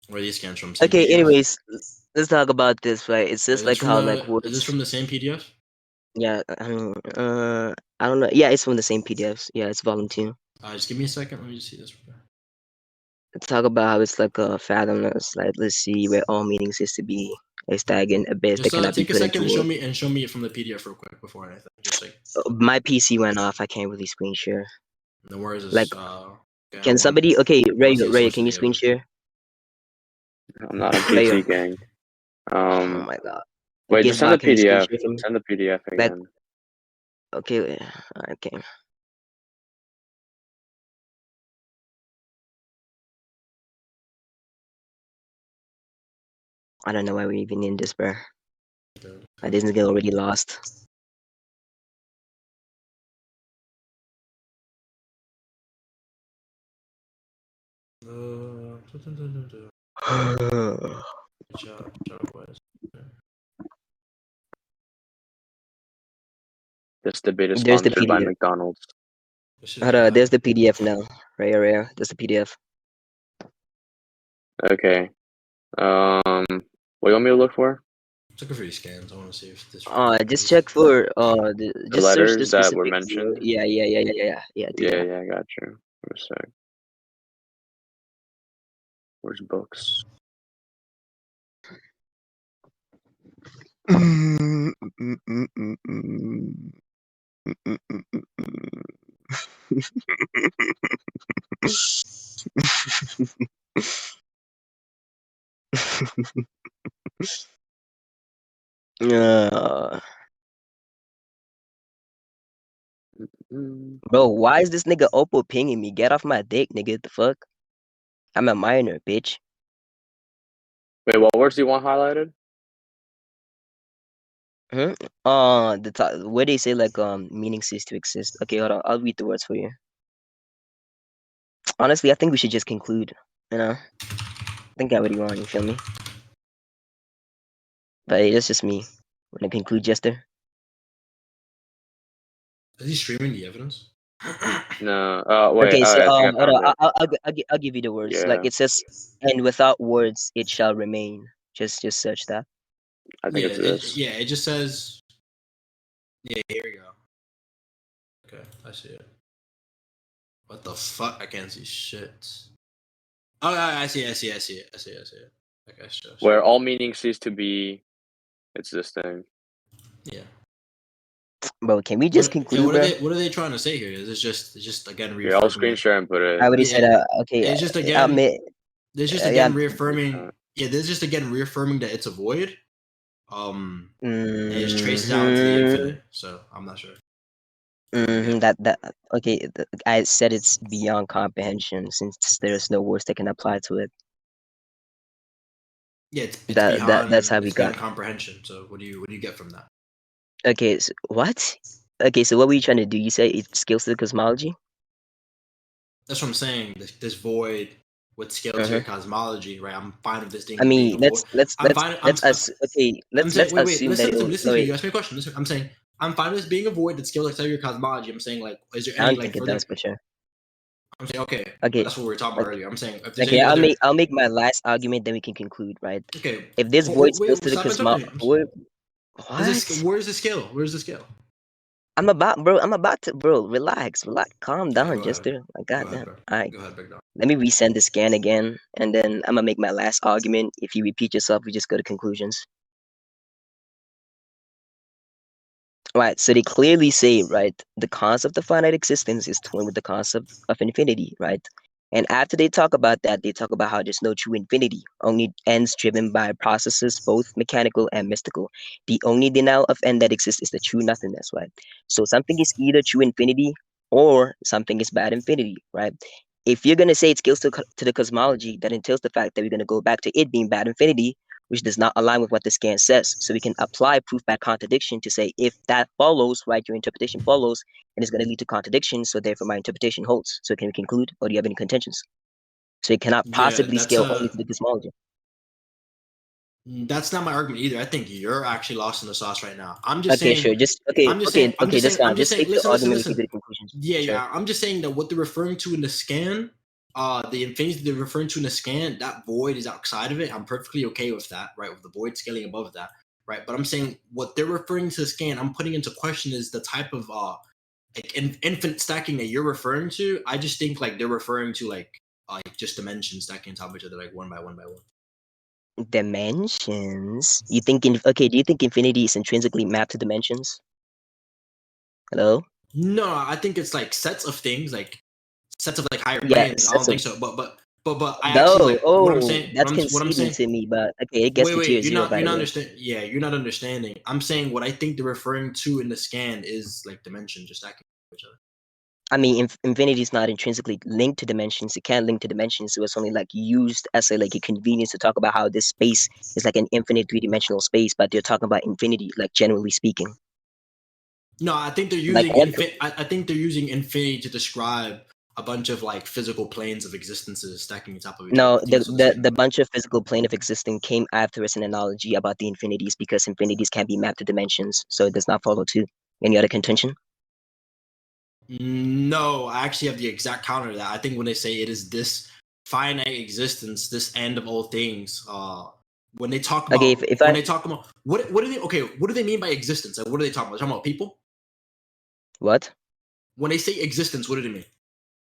Where are these scans from? Okay. Anyways, let's talk about this. Right? It's just like how like. Is this from the same PDF? Yeah. I mean, I don't know. Yeah, it's from the same PDFs. Yeah, it's volume 2. Just give me a second. Let me just see this. Let's talk about how it's like a fathomless. Like, let's see where all meanings is to be. A stagnant abyss that cannot be put into words. Take a second and show me it from the PDF real quick before anything. Just like my PC went off. I can't really screen share. No worries. Like, can somebody? Okay, Ray, can you screen share? I'm not a PC gang. Oh my god. Wait, just send the PDF. Send the PDF again. Okay. Okay. I don't know why we even in this, bro. I didn't get already lost. This debate is sponsored by McDonald's. There's the PDF now. Rare. There's the PDF. Okay. What do you want me to look for? Looking for these scans. I want to see if this. Just check for the letters that were mentioned. Yeah. Yeah, I got you. For a sec. Where's books? Bro, why is this nigga Oppo pinging me? Get off my dick, nigga. The fuck? I'm a minor, bitch. Wait, what words do you want highlighted? The top, where they say like meaning cease to exist. Okay, hold on. I'll read the words for you. Honestly, I think we should just conclude. You know, I think I already won. You feel me? But hey, that's just me. Wanna conclude, Jester? Is he streaming the evidence? No. Wait. Okay, so I think I hold found on. it. I'll give you the words. Yeah. Like it says, and without words, it shall remain. Just search that. I think it's this. It just says. Yeah, here we go. Okay, I see it. What the fuck? I can't see shit. Oh, I see it. Okay, sure. Where all meaning cease to be existing. Yeah. Bro, can we just conclude, bro? What are they trying to say here? Is it's just again Yeah, I'll reaffirming? screen share and put it. I already Yeah, said okay. It's just I again. admit, There's just yeah. again reaffirming. Yeah, there's just again reaffirming that it's a void. And it just traces out into the infinite. So I'm not sure. That okay. I said it's beyond comprehension since there's no words that can apply to it. Yeah, it's beyond. That's how we it's got beyond comprehension. So what do you get from that? Okay, so what? Okay, so what were you trying to do? You say it scales to the cosmology? That's what I'm saying. This void with scale to your cosmology, right? I'm fine with this thing. I mean, being a let's void. I'm fine. let's assume Listen that to me. Listen to me. wait, You asked me a question. Listen, I'm saying I'm fine with this being a void that scales to your cosmology. I'm saying like, is there I any don't like think it further? does, but sure. I'm saying okay. Okay, That's what we were talking about earlier. I'm saying if there's okay, any other. I'll make my last argument, then we can conclude, right? Okay. If this void scales to the stop cosmology, interrupting. what? Where's the scale? Where's the scale? I'm about to, bro. Relax, calm down, Go ahead. Jester. Like, Go ahead, goddamn. bro. All right, Go ahead, break down. let me resend the scan again, and then I'm gonna make my last argument. If you repeat yourself, we just go to conclusions. Right, so they clearly say, right, the concept of finite existence is twin with the concept of infinity, right? And after they talk about that, they talk about how there's no true infinity, only ends driven by processes, both mechanical and mystical. The only denial of end that exists is the true nothingness, right? So something is either true infinity or something is bad infinity, right? If you're gonna say it scales to the cosmology, that entails the fact that we're gonna go back to it being bad infinity, which does not align with what the scan says. So we can apply proof by contradiction to say if that follows, right, your interpretation follows, and it's going to lead to contradiction. So therefore, my interpretation holds. So can we conclude, or do you have any contentions? So it cannot possibly scale only to the cosmology. That's not my argument either. I think you're actually lost in the sauce right now. I'm just Okay, saying. sure. Just okay. I'm just Okay, saying. I'm okay. just That's saying. fine. I'm just Just saying. take the argument. We can Listen. do the conclusions. Yeah, Sure. yeah. I'm just saying that what they're referring to in the scan, the infinity they're referring to in the scan, that void is outside of it. I'm perfectly okay with that, right? With the void scaling above that, right? But I'm saying what they're referring to the scan, I'm putting into question is the type of like infinite stacking that you're referring to. I just think like they're referring to like just dimensions stacking on top of each other, like one by one by one. Dimensions? You think okay? Do you think infinity is intrinsically mapped to dimensions? Hello? No, I think it's like sets of things, like sets of like higher Yeah, planes. I don't think so. But I no. actually like what I'm saying. That's What I'm conceding saying. to me. But okay, it gets to tier You're 0 not. by You're the not way. understand. Yeah, you're not understanding. I'm saying what I think they're referring to in the scan is like dimension, just stacking each other. I mean, infinity is not intrinsically linked to dimensions. It can't link to dimensions. So it's only like used as a like a convenience to talk about how this space is like an infinite 3-dimensional space. But they're talking about infinity, like generally speaking. No, I think they're Like using I think they're using infinity to describe a bunch of like physical planes of existences stacking on top of each no, other. the bunch of physical plane of existing came after as an analogy about the infinities because infinities can't be mapped to dimensions. So it does not follow too. Any other contention? No, I actually have the exact counter to that. I think when they say it is this finite existence, this end of all things, when they talk about they talk about what do they what do they mean by existence? Like, what are they talking about? They're talking about people? What? When they say existence, what do they mean?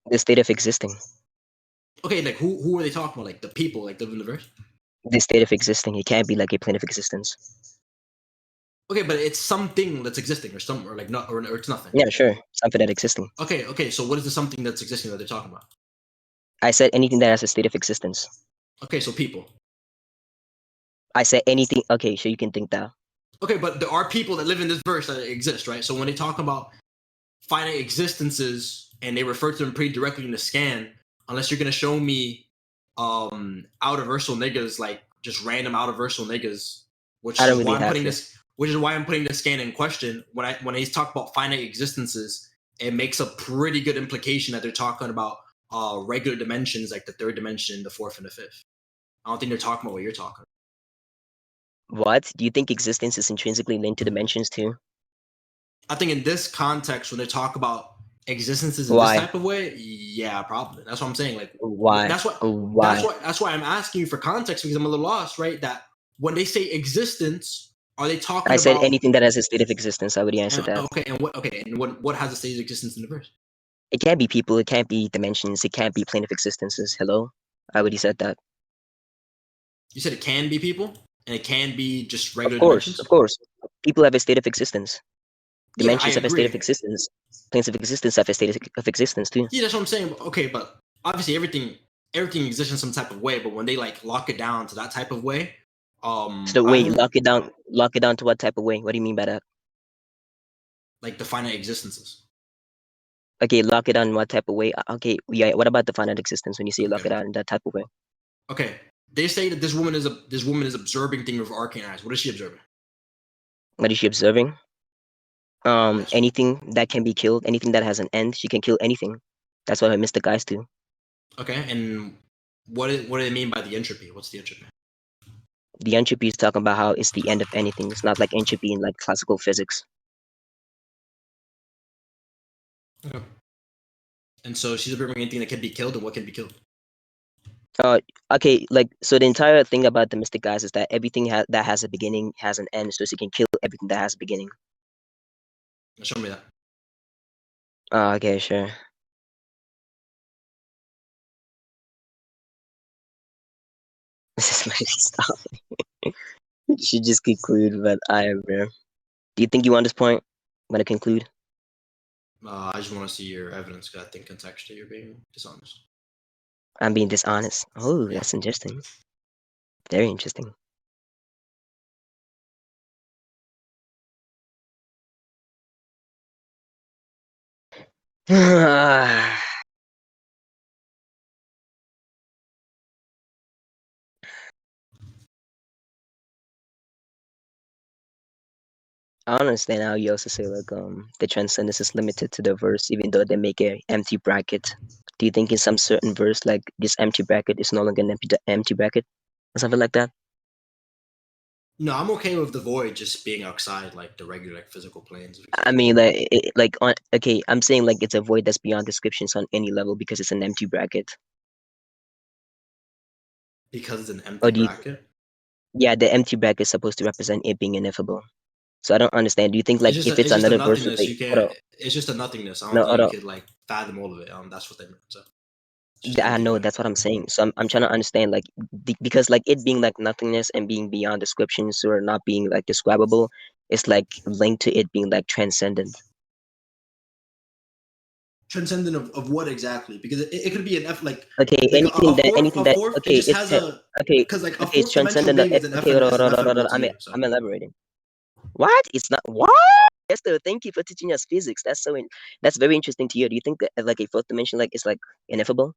The state of existing. Okay, like who are they talking about? Like the people, like live in the verse? The state of existing. It can't be like a plane of existence. Okay, but it's something that's existing, or like not, or it's nothing. Yeah, sure, something that's existing. Okay. So what is the something that's existing that they're talking about? I said anything that has a state of existence. Okay, so people. I said anything. Okay, so you can think that. Okay, but there are people that live in this verse that exist, right? So when they talk about finite existences and they refer to them pretty directly in the scan, unless you're gonna show me out-of-versal niggas, like just random out-of-versal niggas, which I don't is really why I'm have putting to. this. which is why I'm putting the scan in question. When they talk about finite existences, it makes a pretty good implication that they're talking about regular dimensions like the third dimension, the fourth, and the fifth. I don't think they're talking about what you're talking about. What? Do you think existence is intrinsically linked to dimensions too? I think in this context, when they talk about existences in Why? this type of way, yeah, probably. That's what I'm saying. Like, Why? That's what. Why? That's why I'm asking you for context, because I'm a little lost, right? That when they say existence, are they talking I said about anything that has a state of existence. I already answered that. Okay, and what has a state of existence in the verse? It can't be people. It can't be dimensions. It can't be plane of existences. Hello? I already said that. You said it can be people, and it can be just regular Of course, dimensions. of course. People have a state of existence. Yeah, Dimensions I have a state of agree. existence. Planes of existence have a state of existence too. Yeah, that's what I'm saying. Okay, but obviously everything exists in some type of way. But when they like lock it down to that type of way, So I wait, don't- lock it down to what type of way? What do you mean by that? like the finite existences. Okay, lock it down in what type of way? Okay, yeah. What about the finite existence when you say lock Okay. it out in that type of way? Okay, they say that this woman is observing things with arcane eyes. What is she observing? What is she observing? Yes. Anything that can be killed, anything that has an end, she can kill anything. That's what her mystic guys do. Okay, and what do they mean by the entropy? What's the entropy? The entropy is talking about how it's the end of anything. It's not like entropy in like classical physics. Okay. And so she's observing anything that can be killed, and what can be killed? Okay, like so the entire thing about the mystic guys is that everything that has a beginning has an end, so she can kill everything that has a beginning. Show me that. Okay, sure. This is my stop. She just conclude, but I am rare. Do you think you want this point? I'm gonna conclude. I just want to see your evidence, because I think contextually you're being dishonest. I'm being dishonest. Oh, Yeah. that's interesting. Very interesting. I understand how you also say like the transcendence is limited to the verse, even though they make a empty bracket. Do you think in some certain verse like this empty bracket is no longer an empty bracket or something like that? No, I'm okay with the void just being outside, like the regular, like physical planes. I mean, like on okay, I'm saying like it's a void that's beyond descriptions on any level because it's an empty bracket. Because it's an Or empty do you, bracket. yeah, the empty bracket is supposed to represent it being ineffable. So I don't understand. Do you think like It's if just it's a another verse, nothingness. wait, You hold can't. up, It's just a nothingness. I don't no, think hold you up. could like fathom all of it. That's what they meant. So it's just an I empty know void. that's what I'm saying. So I'm trying to understand like because like it being like nothingness and being beyond descriptions or not being like describable, it's like linked to it being like transcendent. Transcendent of what exactly? Because it could be an F like Okay, anything that fourth. It okay, just has a okay, because like a okay, it's fourth dimensional transcendent. being is Okay, hold on, hold on, hold on, hold ineffable on. to you. So I'm elaborating. What? It's not what? Jester, thank you for teaching us physics. That's very interesting to you. Do you think that like a fourth dimension like is like ineffable?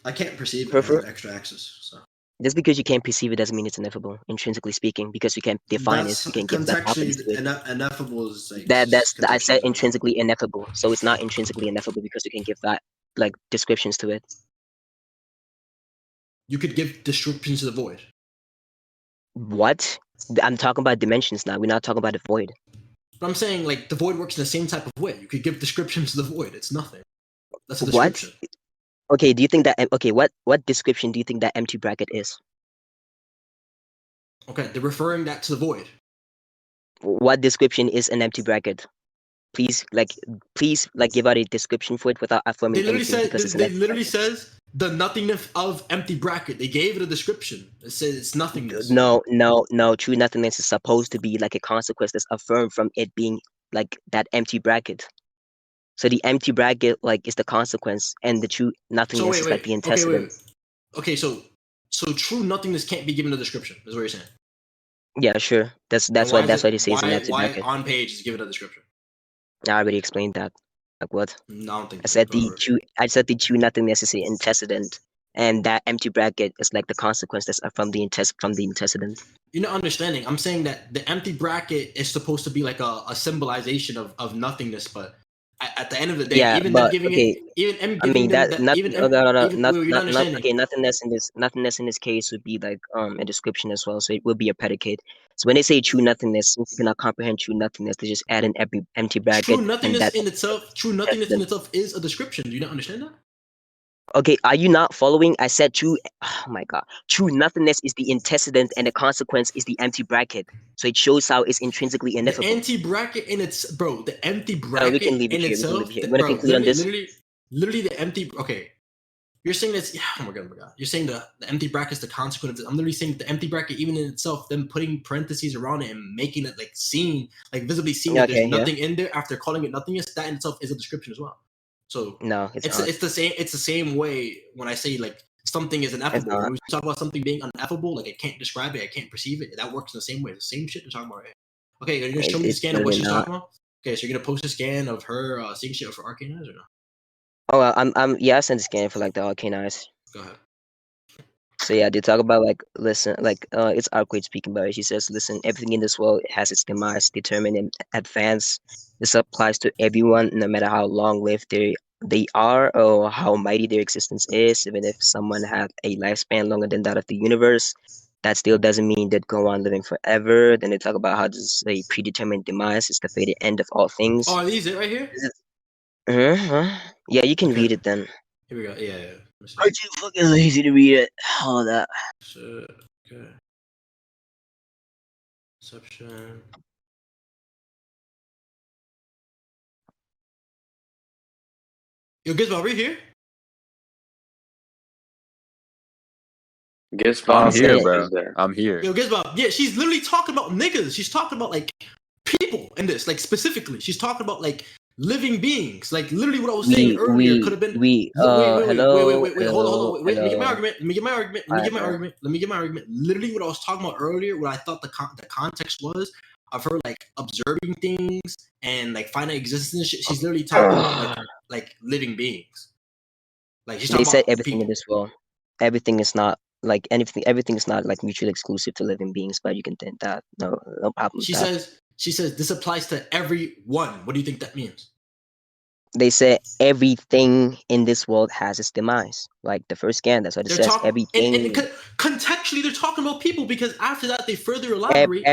I can't perceive it For, as an for extra axis. So just because you can't perceive it doesn't mean it's ineffable, intrinsically speaking, because we can't define it, that's we can give like properties contextually to it. ineffable is like That's I contextually said different. intrinsically ineffable, so it's not intrinsically ineffable because we can give that like descriptions to it. You could give descriptions to the void. What? I'm talking about dimensions now. We're not talking about the void. But I'm saying like the void works in the same type of way. You could give descriptions to the void. It's nothing. That's a What? description. Okay, do you think that okay, what description do you think that empty bracket is? Okay, they're referring that to the void. What description is an empty bracket? Please give out a description for it without affirming They literally anything said because it's an they empty literally bracket. says the nothingness of empty bracket. They gave it a description. It says it's nothingness. No. True nothingness is supposed to be like a consequence that's affirmed from it being like that empty bracket. So the empty bracket like is the consequence, and the true So nothingness wait, is like the wait. Okay, antecedent. wait. Okay, so true nothingness can't be given a description. Is what you're saying. Yeah, sure. That's Then why why that's why they is say it it's an empty why bracket. on page is given a description? I already explained that. Like what? No, I don't think I so. said Go over it. the true nothingness is the antecedent, and that empty bracket is like the consequence that's from the antecedent. You're not understanding. I'm saying that the empty bracket is supposed to be like a symbolization of nothingness, but at the end of the day, Yeah, even them but giving okay, it, even M I giving mean them that that, even M, even wait, you're not understanding. okay, nothingness in this case would be like a description as well, so it will be a predicate. So when they say true nothingness, since you cannot comprehend true nothingness, they just add an empty bracket and that True nothingness in antecedent. itself is a description. Do you not understand that? Okay, are you not following? I said true. Oh my god, true nothingness is the antecedent, and the consequence is the empty bracket. So it shows how it's intrinsically The ineffable. empty bracket in its the empty We can bracket leave it in here. We can leave itself, it here. You want to bro. conclude on this? Literally the empty. Okay, you're saying that's oh my god. You're saying the empty bracket is the consequence. I'm literally saying the empty bracket, even in itself, them putting parentheses around it and making it like seen, like visibly seen that Okay, there's yeah. nothing in there after calling it nothingness. That in itself is a description as well. So No, it's not. it's the same way when I say like something is ineffable. not. When we talk about something being ineffable, like I can't describe it, I can't perceive it. That works in the same way. The same shit they're talking about. Right? Okay, you're gonna show me the It's scan of what really she's not. talking about. Okay, so you're gonna post a scan of her seeing shit for arcane eyes or no? Oh, well, I sent a scan for like the arcane eyes. Go ahead. So yeah, they talk about like listen, like it's Arcade speaking about it. She says, listen, everything in this world has its demise determined in advance. This applies to everyone, no matter how long-lived they are or how mighty their existence is. Even if someone had a lifespan longer than that of the universe, that still doesn't mean they'd go on living forever. Then they talk about how this is a predetermined demise is the fated end of all things. Oh, are these it right here? Yeah, you can Okay. read it then. Here we go. Yeah. Aren't you fucking lazy to read it? All that. Shit. Okay. Perception. Yo, Gizmo, right here? Guess I'm what? here, saying- bro. Is there? I'm here. Yo, Gizmo. Yeah, she's literally talking about niggas. She's talking about like people in this, like specifically. She's talking about like living beings. Like literally what I was saying earlier could have been. Hello, Wait. Hold on. Wait, let me get my hello. argument. Let me get my argument. Literally what I was talking about earlier, what I thought the context was of her like observing things and like finite existence and shit. She's literally talking about like living beings. Like she's They talking said about everything in people. this world. Everything is not like anything. Everything is not like mutually exclusive to living beings, but you can think that. No problem with that. She says this applies to everyone. What do you think that means? They said everything in this world has its demise. Like the first scan, that's what it They're says. talking Everything. and contextually they're talking about people because after that they further elaborate.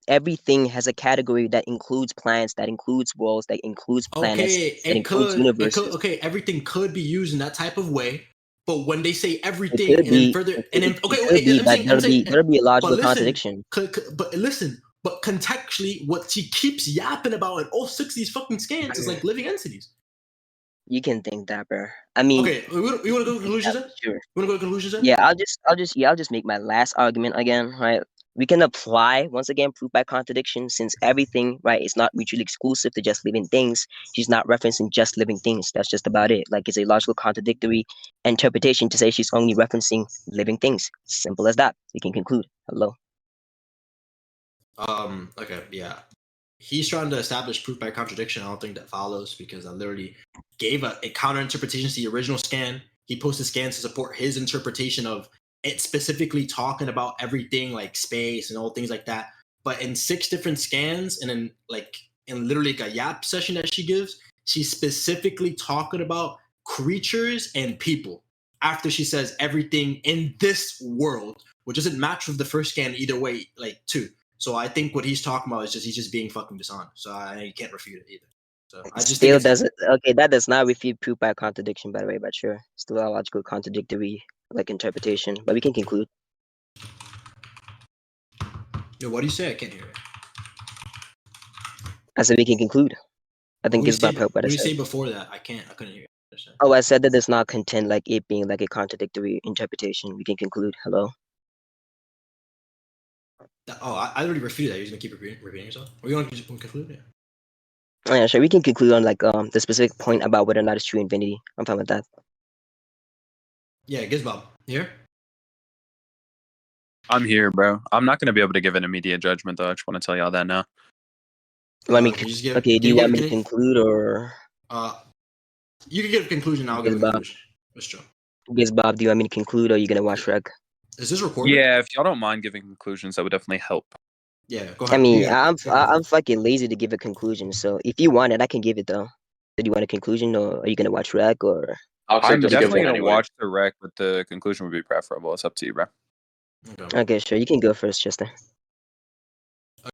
Everything has a category that includes plants, that includes worlds, that includes planets, that includes universes. Everything could be used in that type of way. But when they say It everything could and then be. further It and then could be, but there'll be a logical contradiction. But contextually, what she keeps yapping about in all 6 of these fucking scans is like living entities. You can think that, bro. I mean, okay, you want to go to conclusions then? Sure. You want to go to conclusions then? Yeah, I'll just make my last argument again, right? We can apply once again proof by contradiction since everything, right, is not mutually exclusive to just living things. She's not referencing just living things. That's just about it. Like it's a logical contradictory interpretation to say she's only referencing living things. Simple as that. We can conclude. Hello. Okay, yeah. He's trying to establish proof by contradiction. I don't think that follows because I literally gave a counter interpretation to the original scan. He posted scans to support his interpretation of it specifically talking about everything like space and all things like that. But in 6 different scans and in like in literally like a yap session that she gives, she's specifically talking about creatures and people after she says everything in this world, which doesn't match with the first scan either way, like too. So I think what he's talking about is he's just being fucking dishonest. So I can't refute it either. So I just still doesn't. Okay, that does not refute proof by contradiction, by the way. But sure, still a logical contradictory like interpretation. But we can conclude. Yo, what do you say? I can't hear it. I said we can conclude. I think it's about what what I do you said. say before that? I couldn't hear it. Oh, I said that does not contend like it being like a contradictory interpretation. We can conclude. Hello. I already refuted that. You're just gonna keep repeating yourself. Or you want to just conclude it? Oh, yeah, sure. We can conclude on like the specific point about whether or not it's true infinity. I'm fine with that. Yeah, Gizbob. Here. I'm here, bro. I'm not gonna be able to give an immediate judgment though. I just want to tell y'all that now. Do you want me Can you just okay, do you want me to conclude or You can give a conclusion. I'll give a Yes, Bob. conclusion. Let's chill. Yes, Bob. Do you want me to conclude, or are you gonna watch Shrek? Is this recorded? Yeah, if y'all don't mind giving conclusions, that would definitely help. Yeah. Go ahead. I mean, Yeah. I'm fucking lazy to give a conclusion. So if you want it, I can give it though. So do you want a conclusion, or are you gonna watch Shrek, or? Oxford I'm just gives definitely one gonna anyway. watch the rec, but the conclusion would be preferable. It's up to you, bro. Okay. Okay, sure. You can go first, Chester.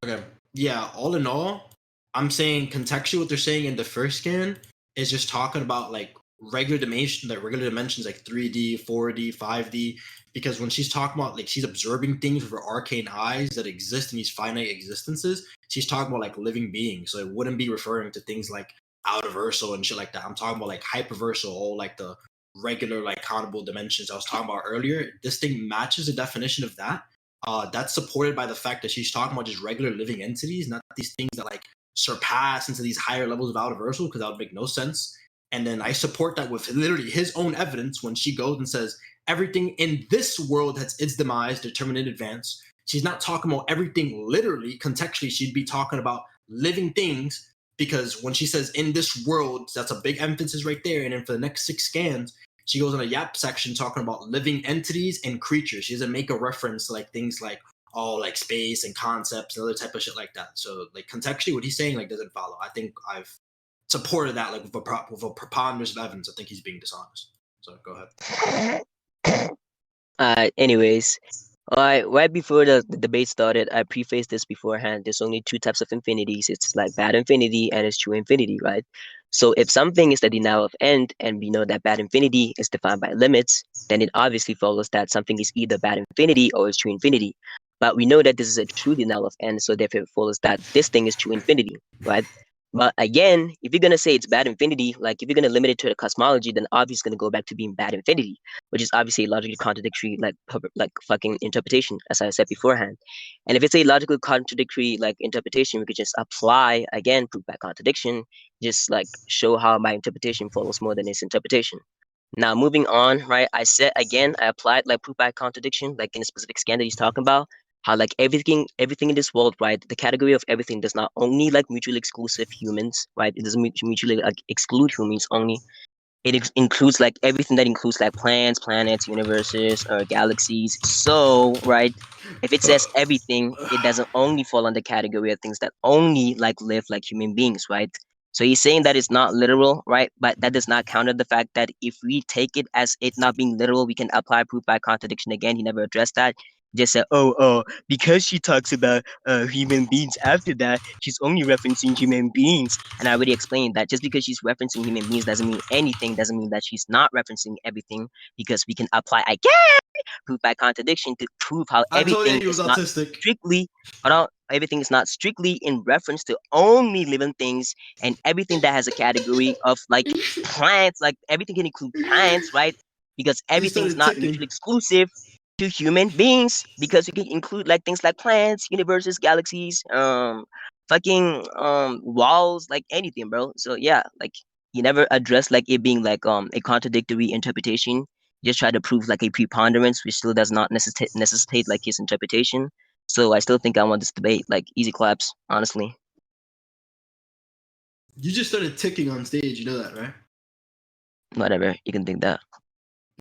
Okay. Yeah. All in all, I'm saying contextually what they're saying in the first scan is just talking about like regular dimensions like 3D, 4D, 5D. Because when she's talking about like she's observing things with her arcane eyes that exist in these finite existences, she's talking about like living beings. So it wouldn't be referring to things like outerversal and shit like that. I'm talking about like hyperversal, all like the regular like countable dimensions I was talking about earlier. This thing matches the definition of that. That's supported by the fact that she's talking about just regular living entities, not these things that like surpass into these higher levels of outerversal, because that would make no sense. And then I support that with literally his own evidence when she goes and says everything in this world has its demise determined in advance. She's not talking about everything literally. Contextually, she'd be talking about living things, because when she says in this world, that's a big emphasis right there. And then for the next 6 scans, she goes in a yap section talking about living entities and creatures. She doesn't make a reference to like things like like space and concepts and other type of shit like that. So like contextually, what he's saying like doesn't follow. I think I've supported that like with a preponderance of evidence. I think he's being dishonest. So go ahead. Anyways, right before the debate started, I prefaced this beforehand. There's only 2 types of infinities. It's like bad infinity and it's true infinity, right? So if something is the denial of end, and we know that bad infinity is defined by limits, then it obviously follows that something is either bad infinity or it's true infinity. But we know that this is a true denial of end, so therefore it follows that this thing is true infinity, right? But again, if you're gonna say it's bad infinity, like if you're gonna limit it to the cosmology, then obviously it's gonna go back to being bad infinity, which is obviously a logically contradictory, like fucking interpretation, as I said beforehand. And if it's a logically contradictory like interpretation, we could just apply again proof by contradiction, just like show how my interpretation follows more than its interpretation. Now moving on, right? I said again, I applied like proof by contradiction, like in a specific scan that he's talking about. How like everything in this world, right? The category of everything does not only like mutually exclusive humans, right? It doesn't mutually like exclude humans only. It includes like everything that includes like plants, planets, universes, or galaxies. So, right, if it says everything, it doesn't only fall under category of things that only like live like human beings, right? So he's saying that it's not literal, right? But that does not counter the fact that if we take it as it not being literal, we can apply proof by contradiction again. He never addressed that. He just said, because she talks about human beings after that, she's only referencing human beings. And I already explained that just because she's referencing human beings doesn't mean anything, doesn't mean that she's not referencing everything, because we can apply again proof by contradiction to prove how I told you everything he was is not autistic. strictly, hold on, everything is not strictly in reference to only living things, and everything that has a category of like plants, like everything can include plants, right? Because He everything is started not ticking. mutually exclusive to human beings, because you can include like things like plants, universes, galaxies, fucking walls, like anything, bro. So yeah, like he never addressed like it being like a contradictory interpretation. He just tried to prove like a preponderance, which still does not necessitate like his interpretation. So I still think I want this debate. Like easy claps, honestly. You just started ticking on stage. You know that, right? Whatever, you can think that.